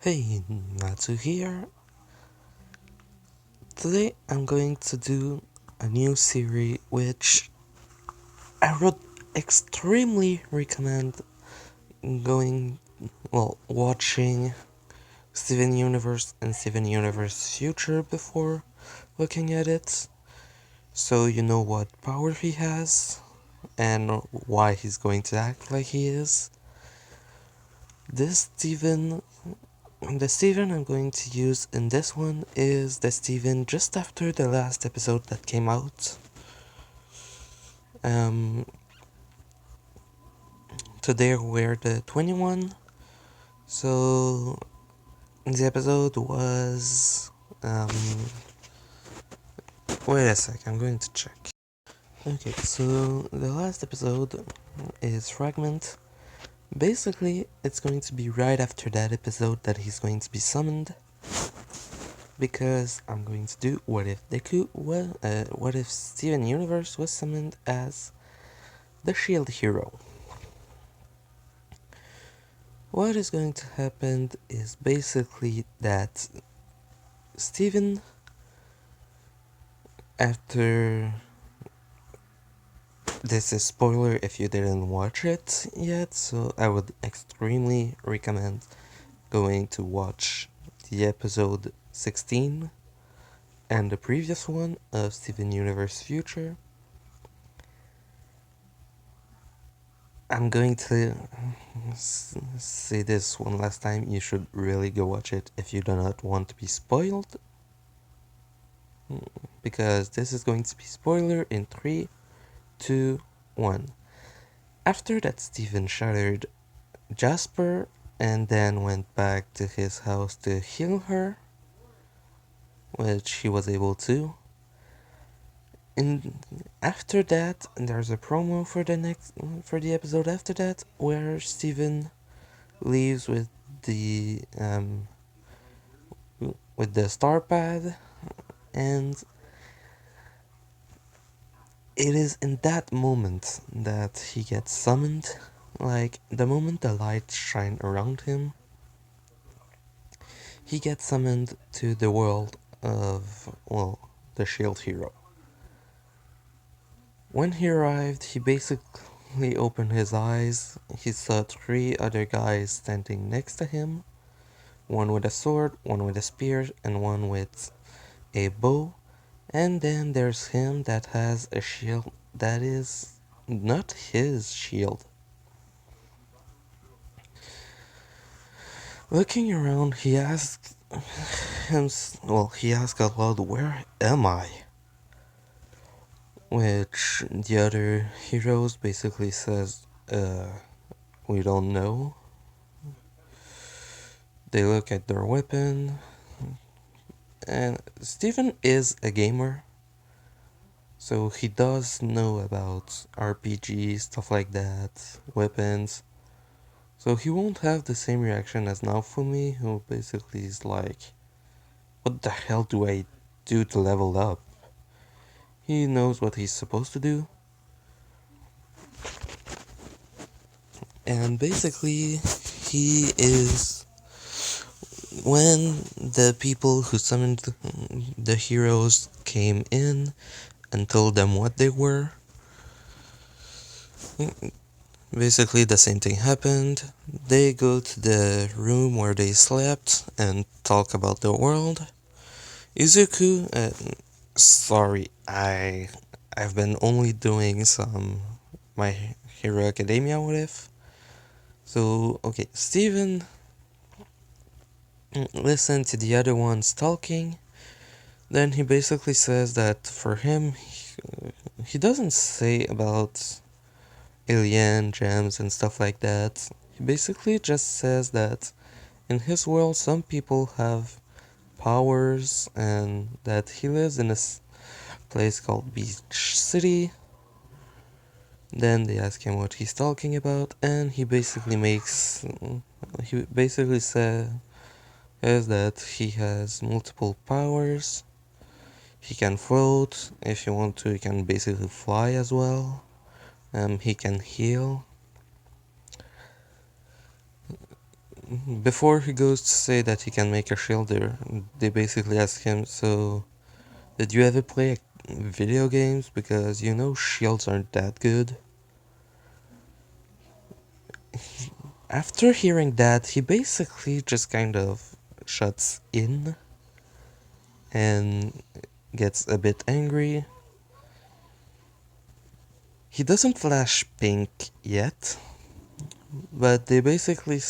Hey, Natsu here. Today I'm going to do a new series which I would extremely recommend watching Steven Universe and Steven Universe Future before looking at it, so you know what power he has and why he's going to act like he is. This Steven The Steven I'm going to use in this one is the Steven just after the last episode that came out. Um, Today we're the 21, so the episode was. Wait a sec, I'm going to check. Okay, so the last episode is Fragment. Basically, it's going to be right after that episode that he's going to be summoned. Because I'm going to do what if what if Steven Universe was summoned as the Shield Hero. What is going to happen is basically that Steven, after this is spoiler if you didn't watch it yet, so I would extremely recommend going to watch the episode 16 and the previous one of Steven Universe Future. I'm going to say this one last time, you should really go watch it if you do not want to be spoiled. Because this is going to be spoiler in 3, 2, 1. After that, Steven shattered Jasper and then went back to his house to heal her, which he was able to. And after that, there's a promo for the episode after that, where Steven leaves with the star pad, and it is in that moment that he gets summoned. Like, the moment the lights shine around him, he gets summoned to the world of, the Shield Hero. When he arrived, he basically opened his eyes. He saw 3 other guys standing next to him, one with a sword, one with a spear, and one with a bow. And then there's him that has a shield that is not his shield. Looking around, he asked out loud, "Where am I?" Which the other heroes basically says, we don't know. They look at their weapon, and Steven is a gamer, so he does know about RPG, stuff like that, weapons. So he won't have the same reaction as Naofumi, who basically is like, what the hell do I do to level up? He knows what he's supposed to do. And basically, he is. When the people who summoned the heroes came in and told them what they were, basically the same thing happened. They go to the room where they slept and talk about the world. Izuku, sorry, I've been only doing some My Hero Academia what if. So okay, Steven listened to the other ones talking. Then he basically says that for him, he doesn't say about alien gems and stuff like that. He basically just says that in his world, some people have powers and that he lives in a place called Beach City. Then they ask him what he's talking about, and he basically says that he has multiple powers. He can float. If you want to, he can basically fly as well. He can heal. before he goes to say that he can make a shield there, they basically ask him, so did you ever play video games? Because you know shields aren't that good. After hearing that, he basically just kind of shuts in and gets a bit angry. He doesn't flash pink yet, but they basically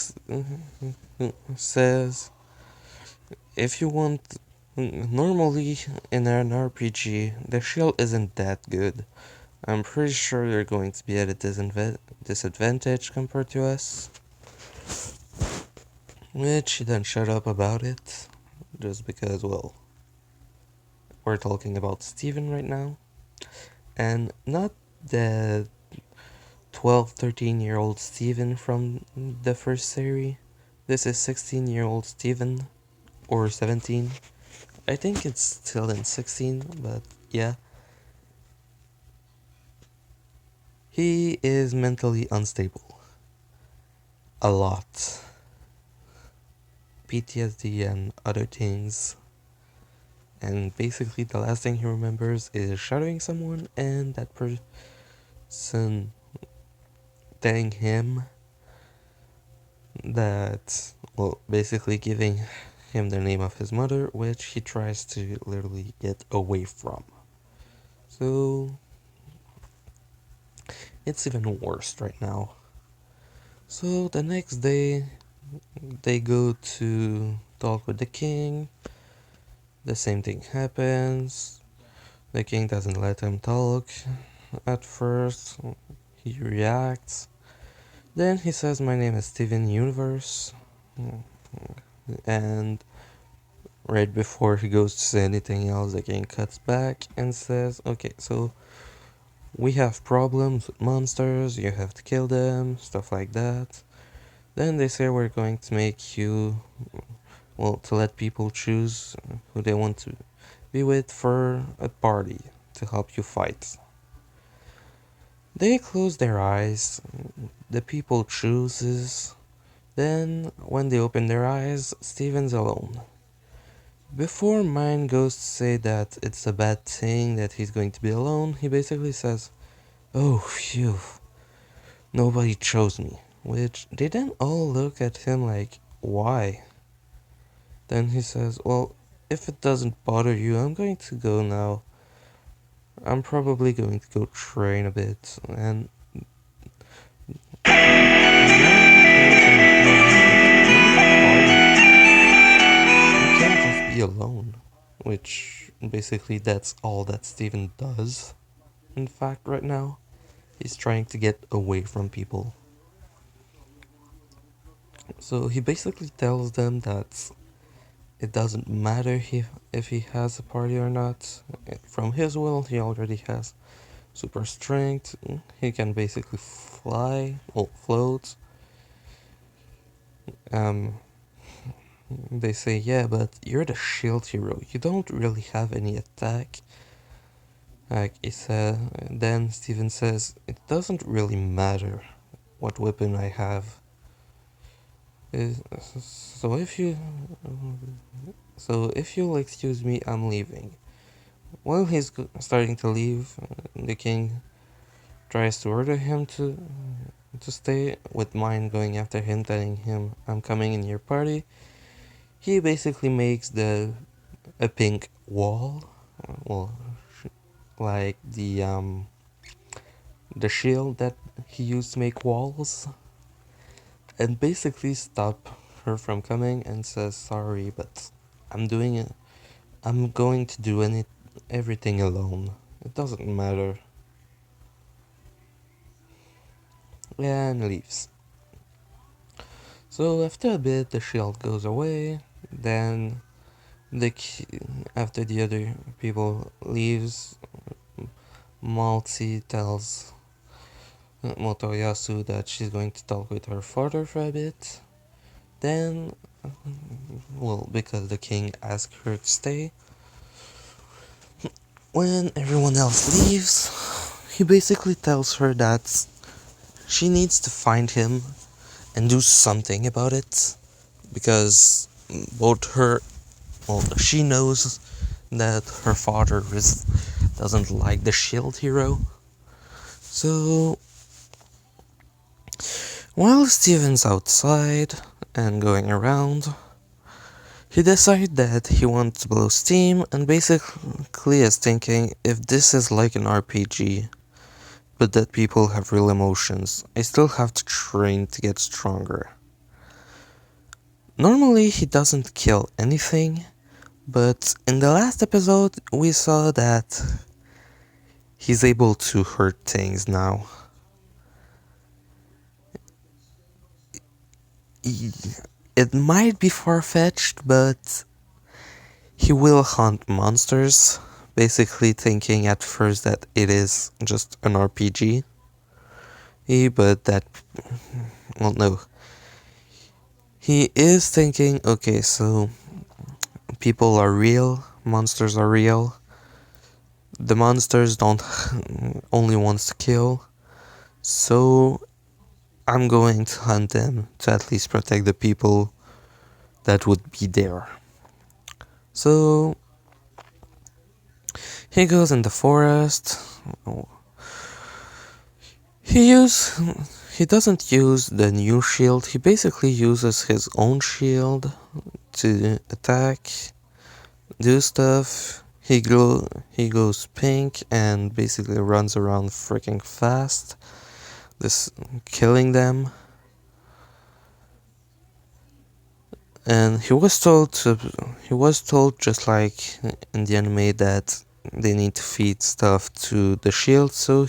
says if you want, normally in an RPG the shield isn't that good. I'm pretty sure you're going to be at a disadvantage compared to us. Which he then shut up about it, just because, well, we're talking about Steven right now, and not the 12, 13-year-old Steven from the first series. This is 16-year-old Steven, or 17. I think it's still in 16, but yeah. He is mentally unstable. A lot. PTSD and other things. And basically the last thing he remembers is shadowing someone and that person telling him that, well, basically giving him the name of his mother, which he tries to literally get away from. So it's even worse right now. So the next day, they go to talk with the king. The same thing happens. The king doesn't let him talk at first. He reacts. Then he says, "My name is Steven Universe." And right before he goes to say anything else, the king cuts back and says, "Okay, so we have problems with monsters, you have to kill them, stuff like that." Then they say, "We're going to make you, well, to let people choose who they want to be with for a party to help you fight." They close their eyes, the people chooses, then when they open their eyes, Steven's alone. Before Mine goes to say that it's a bad thing that he's going to be alone, he basically says, "Oh, phew, nobody chose me." Which they then all look at him like, "Why?" Then he says, "Well, if it doesn't bother you, I'm going to go now. I'm probably going to go train a bit." And you can't just be alone. Which basically that's all that Steven does. In fact, right now, he's trying to get away from people. So he basically tells them that it doesn't matter if he has a party or not. From his will, he already has super strength. He can basically fly, or float. Um, they say, "Yeah, but you're the shield hero. You don't really have any attack." Like he said, then Steven says, "It doesn't really matter what weapon I have. So if you, you'll excuse me, I'm leaving." While he's starting to leave, the king tries to order him to stay, with Mine going after him, telling him, "I'm coming in your party." He basically makes a pink wall, well, like the shield that he used to make walls, and basically stop her from coming and says, "Sorry, but I'm doing it. I'm going to do everything alone. It doesn't matter." And leaves. So after a bit, the shield goes away. Then after the other people leaves, Maltzy tells Motoyasu that she's going to talk with her father for a bit. Then, well, because the king asked her to stay, when everyone else leaves, he basically tells her that she needs to find him and do something about it. because both her, well, she knows that her father doesn't like the shield hero. So while Steven's outside and going around, he decided that he wants to blow steam and basically is thinking, if this is like an RPG, but that people have real emotions, I still have to train to get stronger. Normally he doesn't kill anything, but in the last episode we saw that he's able to hurt things now. It might be far-fetched, but he will hunt monsters, basically thinking at first that it is just an RPG. But that, well, no. He is thinking, okay, so people are real, monsters are real. The monsters don't only wants to kill, so I'm going to hunt them to at least protect the people that would be there. So he goes in the forest. He doesn't use the new shield. He basically uses his own shield to attack, do stuff. He goes pink and basically runs around freaking fast, this killing them. And he was told just like in the anime that they need to feed stuff to the shield, so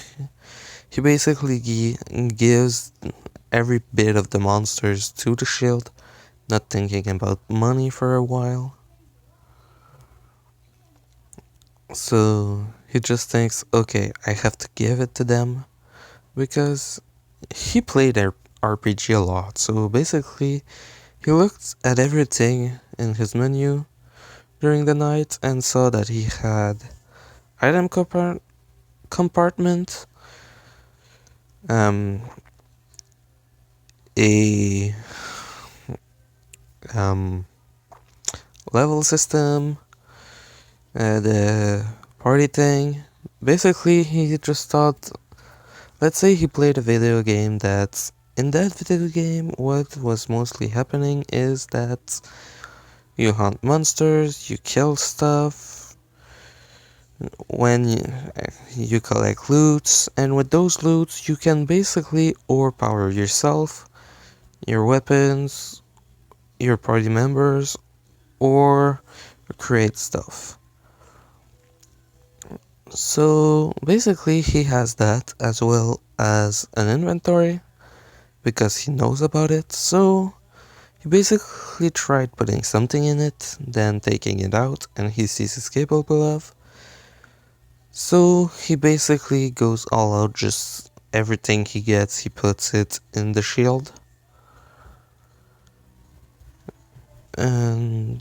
he basically gives every bit of the monsters to the shield, not thinking about money for a while. So he just thinks, okay, I have to give it to them, because he played RPG a lot, so basically he looked at everything in his menu during the night and saw that he had item compartment, a level system, the party thing. Basically, he just thought, let's say he played a video game that, in that video game, what was mostly happening is that you hunt monsters, you kill stuff, when you collect loots, and with those loots you can basically overpower yourself, your weapons, your party members, or create stuff. So basically he has that as well as an inventory, because he knows about it, so he basically tried putting something in it, then taking it out, and he sees it's capable of. So he basically goes all out, just everything he gets, he puts it in the shield. And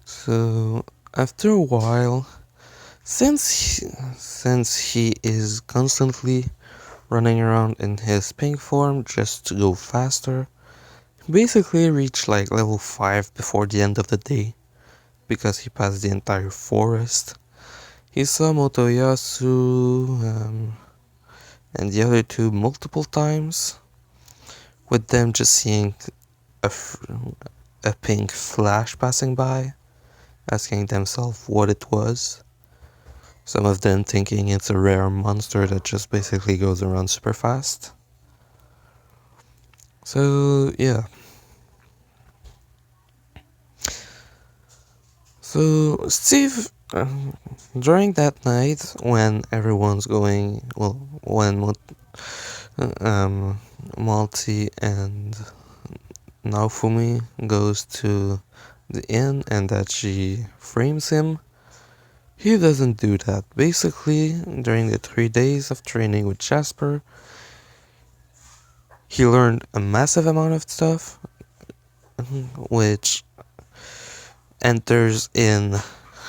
so after a while, since he is constantly running around in his pink form just to go faster, he basically reached like level 5 before the end of the day, because he passed the entire forest. He saw Motoyasu and the other two multiple times, with them just seeing a pink flash passing by, asking themselves what it was. Some of them thinking it's a rare monster that just basically goes around super fast. So yeah. So Steve, during that night when everyone's going, well, when Malty and Naofumi goes to the inn and that she frames him, he doesn't do that. Basically, during the 3 days of training with Jasper, he learned a massive amount of stuff, which enters in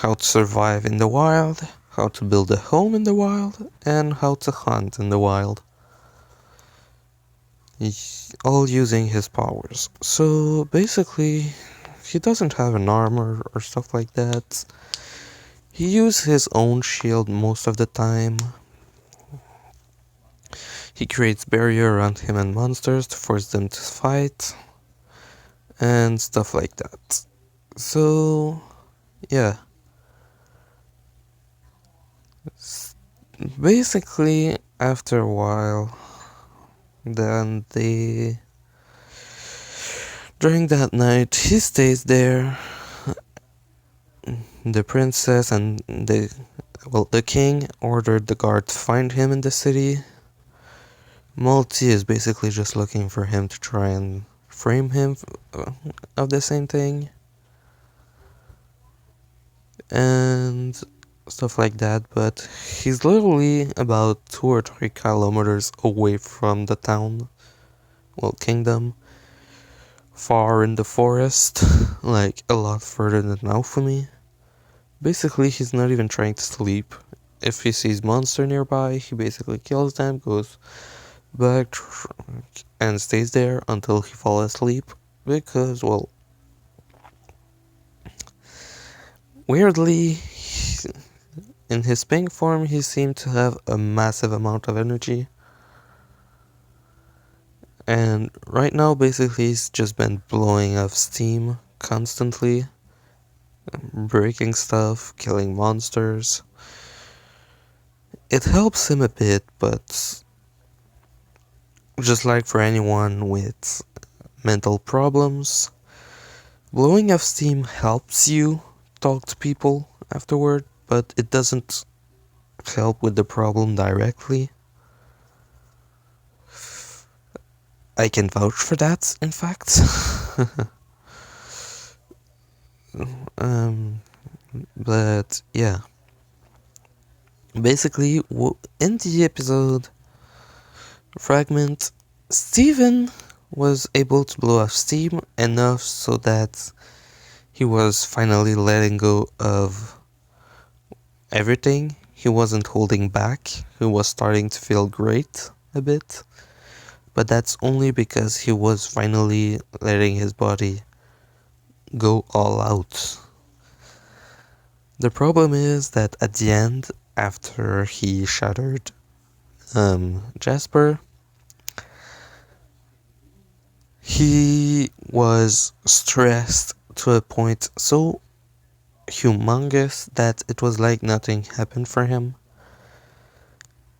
how to survive in the wild, how to build a home in the wild, and how to hunt in the wild. all using his powers. So basically, he doesn't have an armor or stuff like that. He uses his own shield most of the time. He creates barrier around him and monsters to force them to fight and stuff like that. So, yeah. Basically, after a while, then during that night, he stays there. The princess and the king ordered the guard to find him in the city. Malty is basically just looking for him to try and frame him of the same thing. And stuff like that, but he's literally about 2 or 3 kilometers away from the town, kingdom, far in the forest, like a lot further than Naofumi. Basically, he's not even trying to sleep. If he sees monster nearby, he basically kills them, goes back and stays there until he falls asleep, because, weirdly, in his pink form, he seemed to have a massive amount of energy. And right now, basically, he's just been blowing off steam constantly, breaking stuff, killing monsters. It helps him a bit, but just like for anyone with mental problems, blowing off steam helps you talk to people afterward, but it doesn't help with the problem directly. I can vouch for that, in fact. But yeah. Basically, in the episode fragment, Steven was able to blow off steam enough so that he was finally letting go of everything. He wasn't holding back. He was starting to feel great a bit. But that's only because he was finally letting his body go all out. The problem is that at the end, after he shattered Jasper, he was stressed to a point so humongous that it was like nothing happened for him.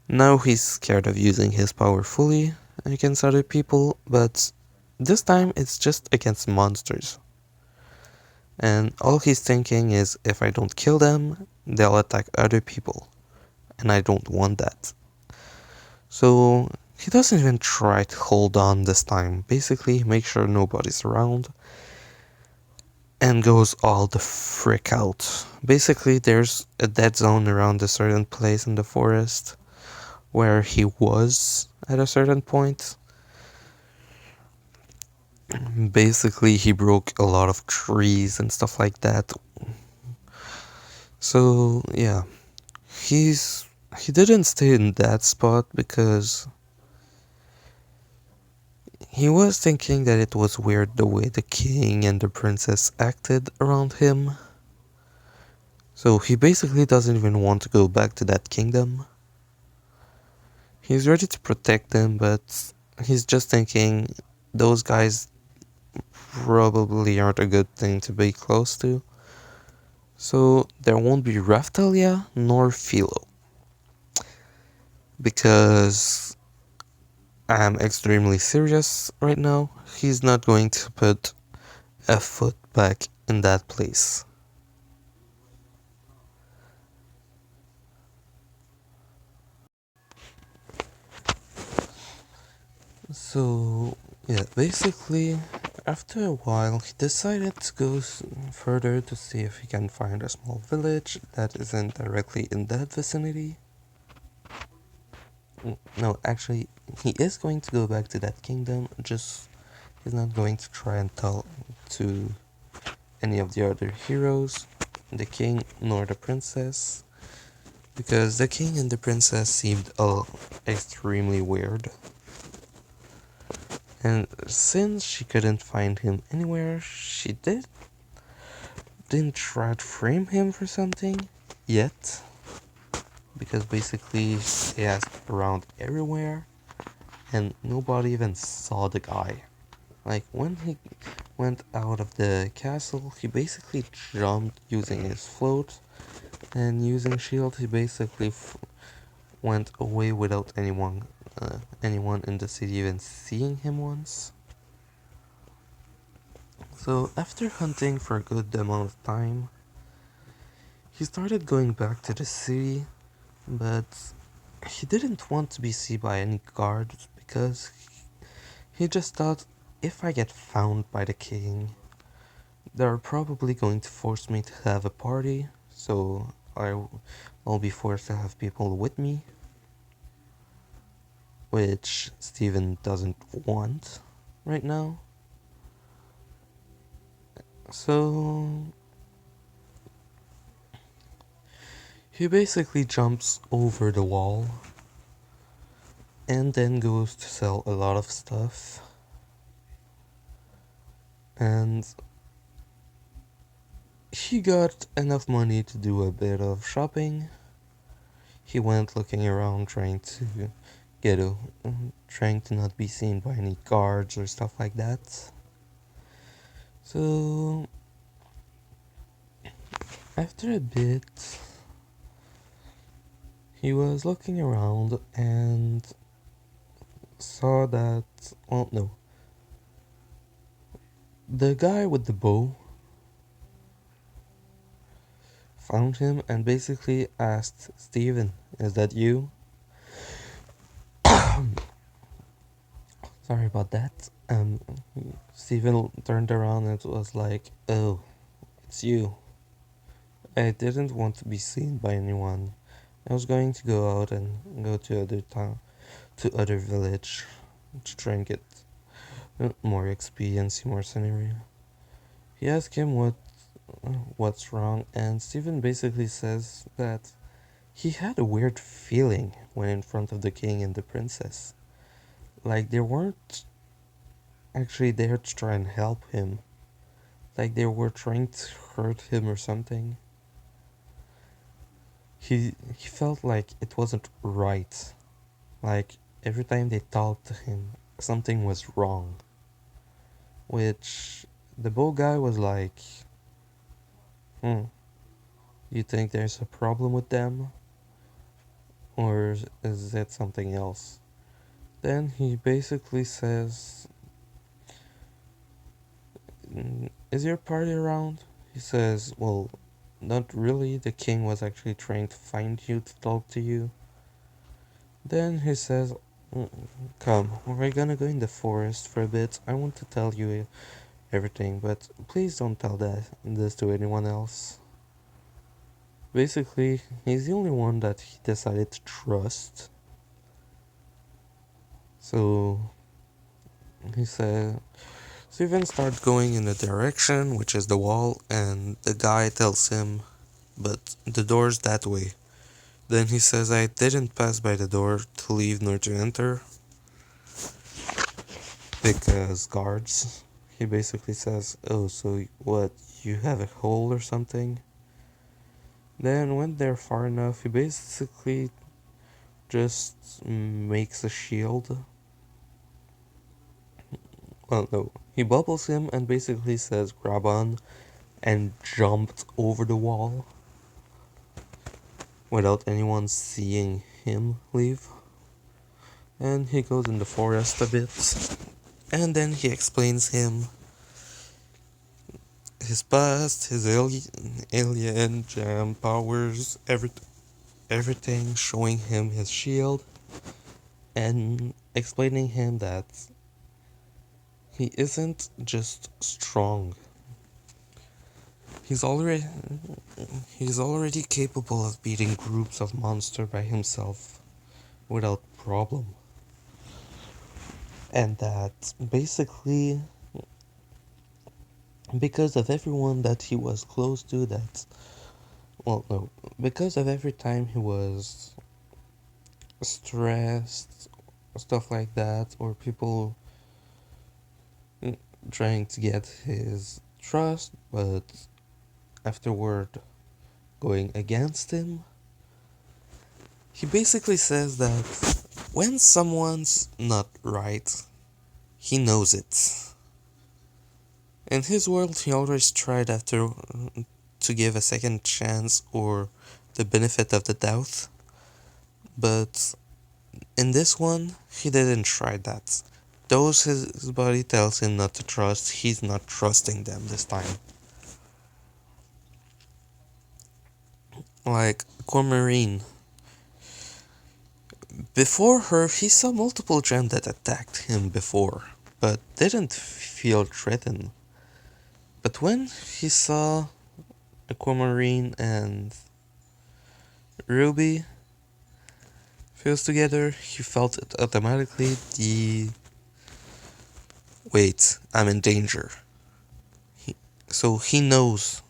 Now he's scared of using his power fully against other people, but this time it's just against monsters. And all he's thinking is, if I don't kill them, they'll attack other people. And I don't want that. So he doesn't even try to hold on this time. Basically, make sure nobody's around. And goes all the frick out. Basically, there's a dead zone around a certain place in the forest where he was at a certain point. Basically, he broke a lot of trees and stuff like that. So, yeah. He didn't stay in that spot because he was thinking that it was weird the way the king and the princess acted around him. So he basically doesn't even want to go back to that kingdom. He's ready to protect them, but he's just thinking those guys probably aren't a good thing to be close to. So there won't be Raftalia nor Philo. Because I'm extremely serious right now, he's not going to put a foot back in that place. So, yeah, basically, after a while, he decided to go further to see if he can find a small village that isn't directly in that vicinity. No, actually, he is going to go back to that kingdom, just he's not going to try and tell to any of the other heroes, the king nor the princess, because the king and the princess seemed extremely weird. And since she couldn't find him anywhere, she didn't try to frame him for something yet, because basically she asked around everywhere and nobody even saw the guy. Like when he went out of the castle, he basically jumped using his float, and using shield he basically went away without anyone in the city even seeing him once. So after hunting for a good amount of time, he started going back to the city, but he didn't want to be seen by any guards because he just thought, if I get found by the king, they're probably going to force me to have a party, so I'll be forced to have people with me, which Steven doesn't want right now. So he basically jumps over the wall and then goes to sell a lot of stuff. And he got enough money to do a bit of shopping. He went looking around get a trying to not be seen by any guards or stuff like that. So after a bit, he was looking around and saw that, well, no, the guy with the bow found him and basically asked, Steven, is that you? Sorry about that. Steven turned around and was like, oh, it's you. I didn't want to be seen by anyone. I was going to go out and go to other town, to other village, to try and get more experience, more scenery. He asked him what's wrong, and Stephen basically says that he had a weird feeling when in front of the king and the princess. Like they weren't actually there to try and help him. Like they were trying to hurt him or something. He felt like it wasn't right. Like every time they talked to him, something was wrong. Which the bow guy was like, hmm, you think there's a problem with them? Or is it something else? Then he basically says, is your party around? He says, well, not really. The king was actually trying to find you to talk to you. Then he says, "Mm, come, we're gonna go in the forest for a bit. I want to tell you everything, but please don't tell this to anyone else." Basically, he's the only one that he decided to trust. So he said, Steven starts going in the direction, which is the wall, and the guy tells him, but the door's that way. Then he says, I didn't pass by the door to leave nor to enter, because guards. He basically says, oh, so what, you have a hole or something? Then when they're far enough, he basically just makes a shield. Well, no, he bubbles him and basically says, grab on, and jumped over the wall without anyone seeing him leave. And he goes in the forest a bit, and then he explains him his past, his alien gem powers, everything, showing him his shield, and explaining him that he isn't just strong. He's already he's already capable of beating groups of monsters by himself without problem. And that basically because of everyone that he was close to, that, well, no, because of every time he was stressed, stuff like that, or people trying to get his trust, but afterward going against him. He basically says that when someone's not right, he knows it. In his world, he always tried after to give a second chance or the benefit of the doubt, but in this one, he didn't try that. Those his body tells him not to trust, he's not trusting them this time. Like Aquamarine. Before her, he saw multiple gems that attacked him before, but didn't feel threatened. But when he saw Aquamarine and Ruby fused together, he felt it automatically the wait, I'm in danger. So he knows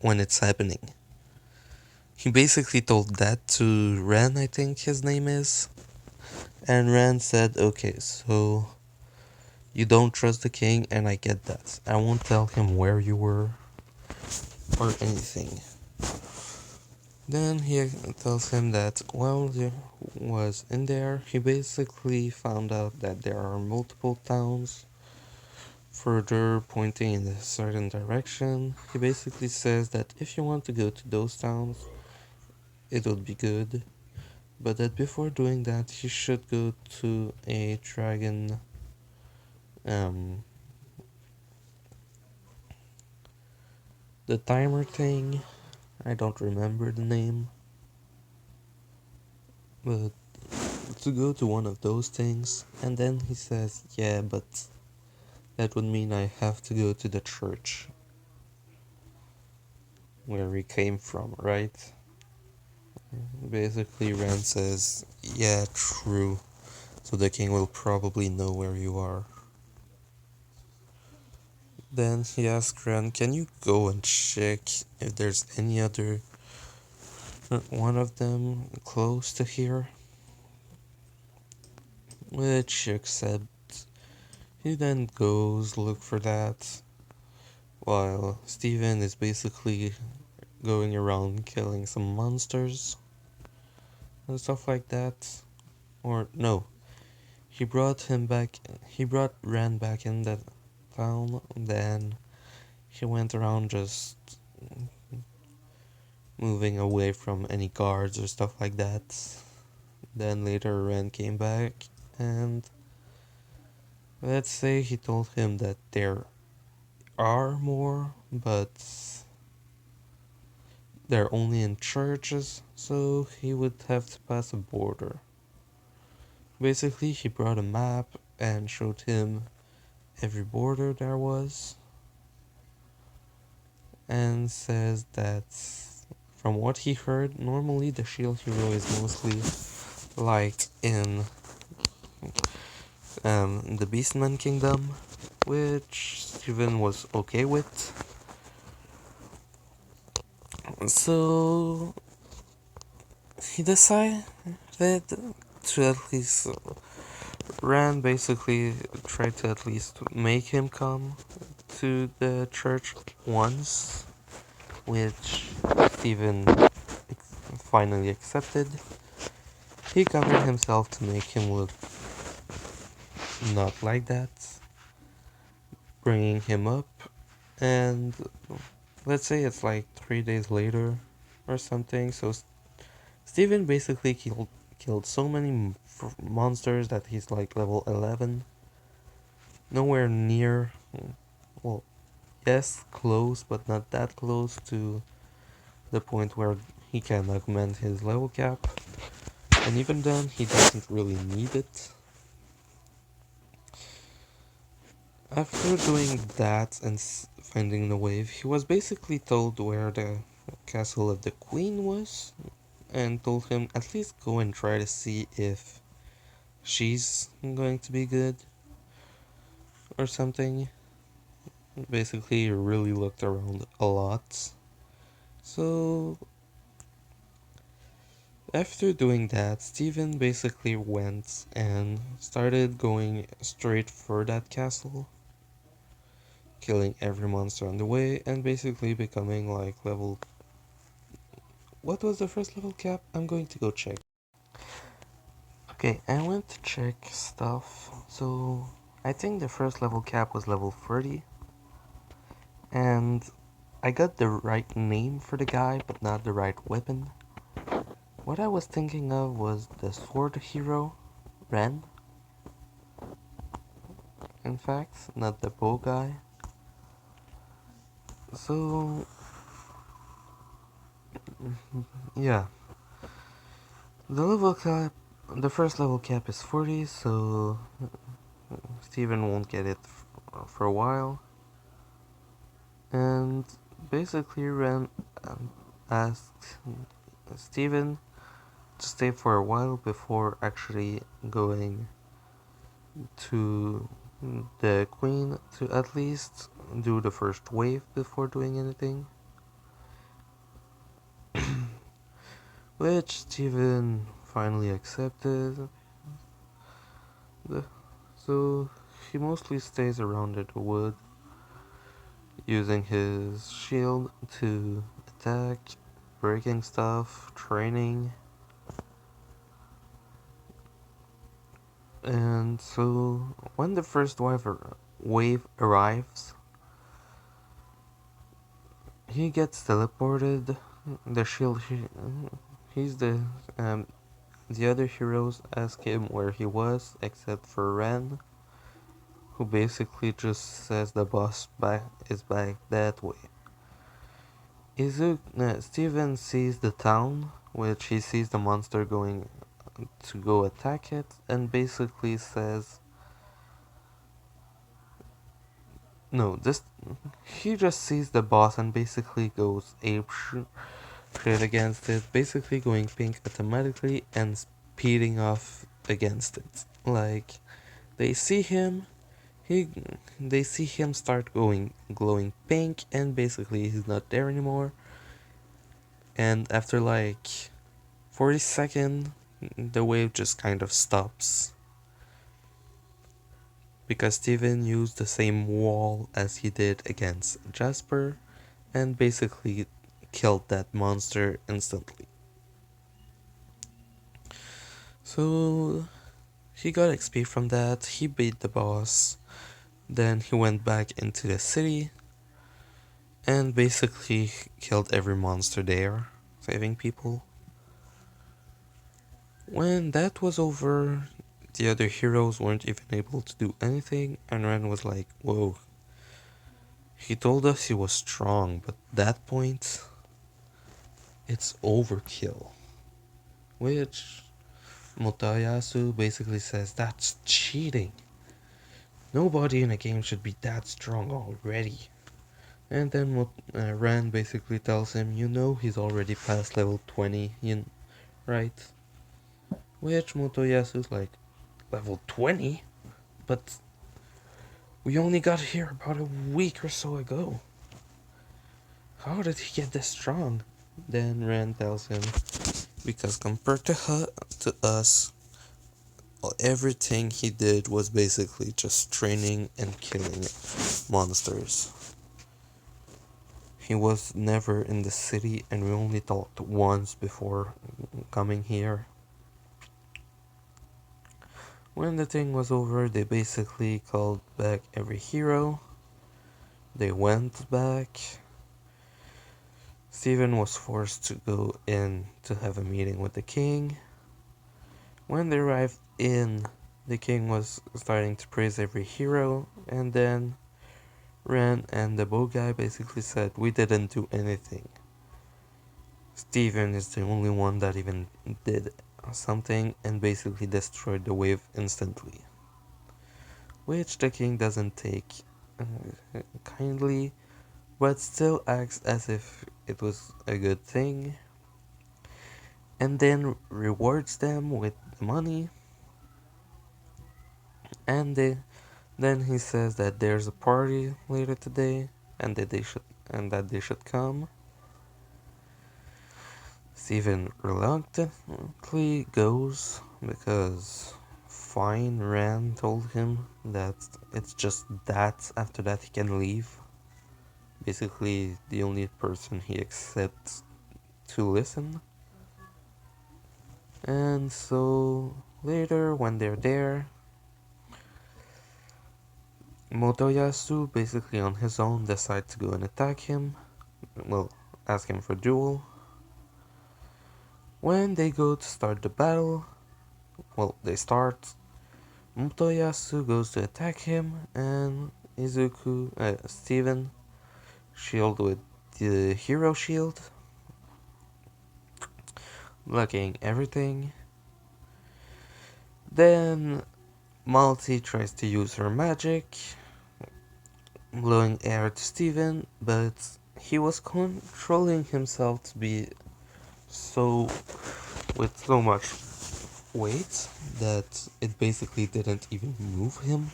when it's happening. He basically told that to Ren, I think his name is. And Ren said, okay, so you don't trust the king, and I get that. I won't tell him where you were or anything. Then he tells him that while he was in there, he basically found out that there are multiple towns further pointing in a certain direction. He basically says that if you want to go to those towns, it would be good, but that before doing that, he should go to a dragon, um, the timer thing. I don't remember the name, but to go to one of those things, and then he says, yeah, but that would mean I have to go to the church where we came from, right? Basically, Ren says, yeah, true. So the king will probably know where you are. Then he asks Ren, can you go and check if there's any other one of them close to here? Which she accepts. He then goes look for that, while Steven is basically going around killing some monsters and stuff like that. Or no, he brought Ren back in that town, then he went around just moving away from any guards or stuff like that. Then later Ren came back, and let's say he told him that there are more, but they're only in churches, so he would have to pass a border. Basically, he brought a map and showed him every border there was, and says that from what he heard, normally the shield hero is mostly like in the Beastman Kingdom, which Steven was okay with. So he decided to at least Ran basically tried to at least make him come to the church once, which Steven finally accepted. He covered himself to make him look not like that, bringing him up, and let's say it's like 3 days later or something. So Steven basically killed so many monsters that he's like level 11. Nowhere near, well, yes, close, but not that close to the point where he can augment his level cap. And even then, he doesn't really need it. After doing that and finding the wave, he was basically told where the castle of the queen was, and told him at least go and try to see if she's going to be good or something. Basically, really looked around a lot. So, after doing that, Steven basically went and started going straight for that castle. killing every monster on the way, and basically becoming like level. What was the first level cap? I'm going to go check. Okay, I went to check stuff. So I think the first level cap was level 30, and I got the right name for the guy, but not the right weapon. What I was thinking of was the sword hero, Ren, in fact, not the bow guy. So, yeah, the level cap, the first level cap is 40, so Steven won't get it for a while. And basically, Ren asked Steven to stay for a while before actually going to the Queen to at least do the first wave before doing anything. Which Steven finally accepted. So he mostly stays around the wood, using his shield to attack, breaking stuff, training. And so when the first wave arrives, he gets teleported. The shield, he's the other heroes ask him where he was, except for Ren, who basically just says the boss is back that way. Steven sees the town, which he sees the monster going to go attack it, and basically says, no, this he just sees the boss and basically goes ape shit against it, basically going pink automatically and speeding off against it. Like they see him, he they see him start going glowing pink, and basically he's not there anymore. And after like 40 seconds, the wave just kind of stops. Because Steven used the same wall as he did against Jasper and basically killed that monster instantly. So he got XP from that, he beat the boss, then he went back into the city and basically killed every monster there, saving people. When that was over, the other heroes weren't even able to do anything, and Ren was like, whoa. He told us he was strong, but at that point, it's overkill. Which Motoyasu basically says that's cheating. Nobody in a game should be that strong already. And then Ren basically tells him, you know he's already past level 20, right? Which Motoyasu's like, level 20? But we only got here about a week or so ago. How did he get this strong? Then Ren tells him, because compared to us, everything he did was basically just training and killing monsters. He was never in the city, and we only talked once before coming here. When the thing was over, they basically called back every hero. They went back. Steven was forced to go in to have a meeting with the king. When they arrived in, the king was starting to praise every hero, and then Ren and the bow guy basically said, we didn't do anything. Steven is the only one that even did something and basically destroyed the wave instantly. Which the king doesn't take kindly, but still acts as if it was a good thing, and then rewards them with money. And then he says that there's a party later today and that they should come. Steven reluctantly goes because fine. Ran told him that it's just that after that he can leave. Basically, the only person he accepts to listen. And so later, when they're there, Motoyasu basically on his own decides to go and attack him. Well, ask him for duel. When they go to start the battle, well, they start. Motoyasu goes to attack him, and Steven, shield with the hero shield, blocking everything. Then Malty tries to use her magic, blowing air to Steven, but he was controlling himself to be so with so much weight that it basically didn't even move him.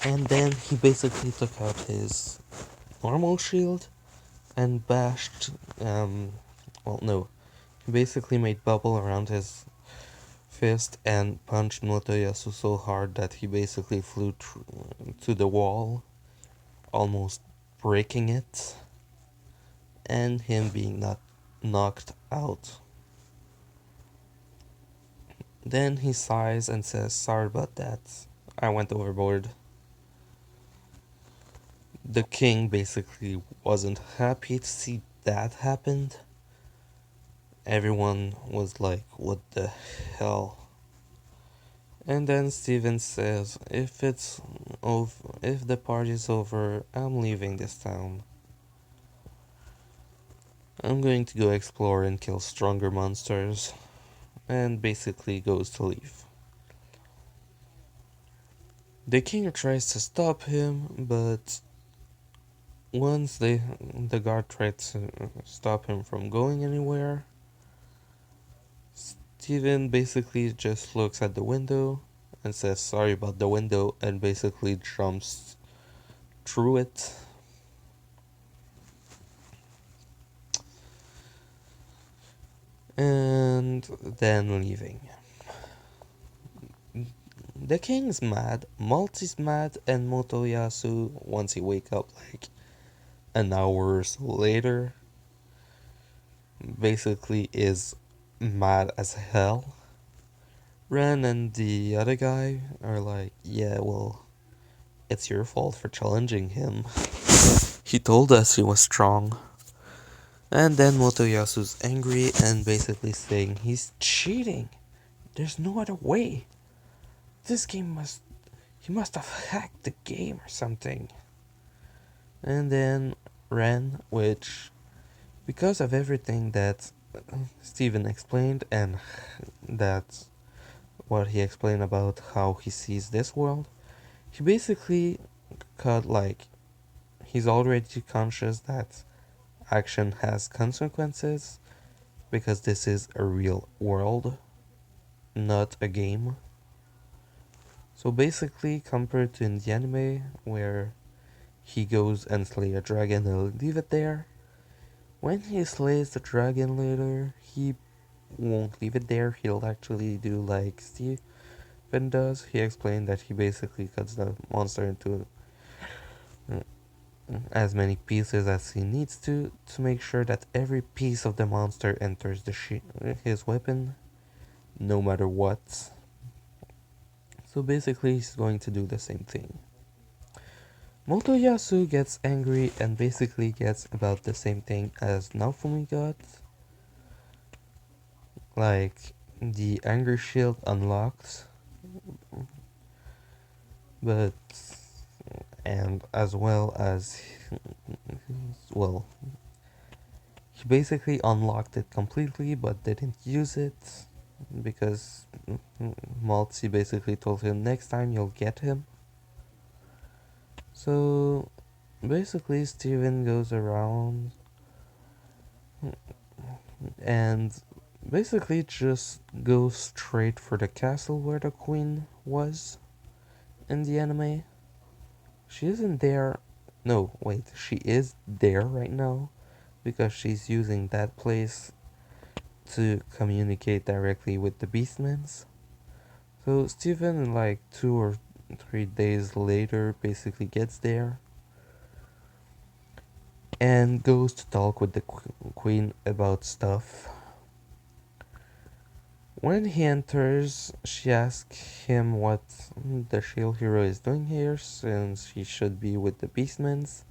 And then he basically took out his normal shield and bashed, well, no, he basically made bubble around his fist and punched Motoyasu so hard that he basically flew to the wall, almost breaking it, and him being not knocked out. Then he sighs and says, "Sorry about that. I went overboard." The king basically wasn't happy to see that happened. Everyone was like, "What the hell?" And then Steven says, if the party's over, I'm leaving this town. I'm going to go explore and kill stronger monsters." And basically goes to leave. The king tries to stop him, but once the guard tried to stop him from going anywhere, Steven basically just looks at the window and says sorry about the window and basically jumps through it. And then leaving. The king's mad, Malty's mad, and Motoyasu, once he wake up like an hour or so later, basically is mad as hell. Ren and the other guy are like, yeah, well, it's your fault for challenging him. He told us he was strong. And then Motoyasu's angry and basically saying he's cheating. There's no other way. This game he must have hacked the game or something. And then Ren, which, because of everything that Steven explained and that's what he explained about how he sees this world, he basically cut like he's already conscious that action has consequences because this is a real world, not a game. So basically, compared to in the anime where he goes and slay a dragon and leave it there, when he slays the dragon later, he won't leave it there. He'll actually do like Steven does. He explained that he basically cuts the monster into as many pieces as he needs to make sure that every piece of the monster enters his weapon, no matter what. So basically, he's going to do the same thing. Motoyasu gets angry and basically gets about the same thing as Naofumi got. Like, the anger shield unlocked, but and as well as well, he basically unlocked it completely but didn't use it because Maltzy basically told him next time you'll get him. So basically Steven goes around and basically just goes straight for the castle where the queen was in the anime. She isn't there. No, wait, she is there right now because she's using that place to communicate directly with the Beastmans. So Steven, like 2 or 3 days later, basically gets there and goes to talk with the queen about stuff. When he enters, she asks him what the shield hero is doing here, since he should be with the beastmen.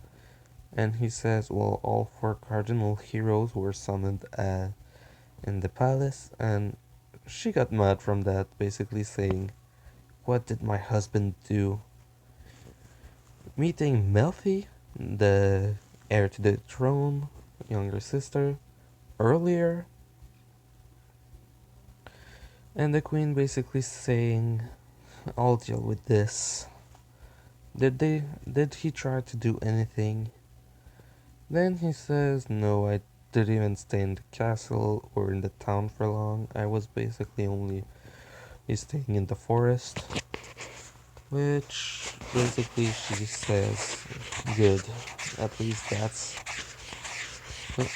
And he says, well, all four cardinal heroes were summoned in the palace, and she got mad from that, basically saying, what did my husband do? Meeting Melfi, the heir to the throne, younger sister, earlier, and the queen basically saying, I'll deal with this. Did he try to do anything? Then he says, no, I didn't even stay in the castle or in the town for long. I was basically only staying in the forest. Which basically she says, good. At least that's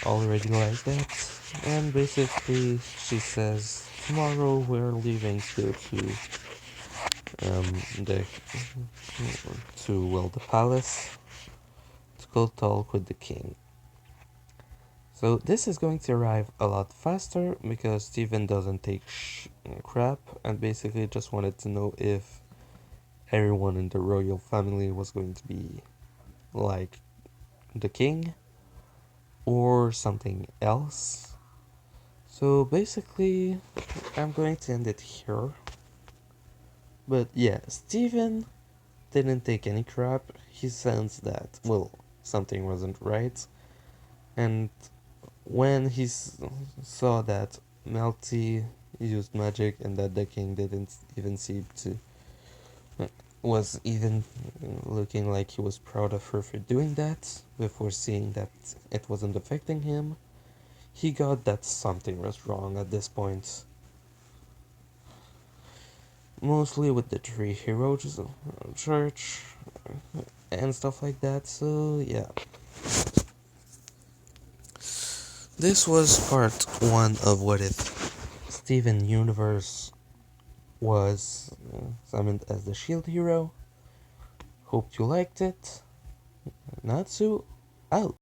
already like that. And basically she says, tomorrow we're leaving to go the the palace to go talk with the king. So this is going to arrive a lot faster because Steven doesn't take crap and basically just wanted to know if everyone in the royal family was going to be like the king or something else. So basically, I'm going to end it here. But yeah, Steven didn't take any crap. He sensed that, well, something wasn't right. And when he saw that Melty used magic and that the king didn't even seem to was even looking like he was proud of her for doing that before seeing that it wasn't affecting him, he got that something was wrong at this point. Mostly with the three heroes church and stuff like that, so yeah. This was part 1 of What If Steven Universe was summoned as the shield hero. Hope you liked it. Natsu out.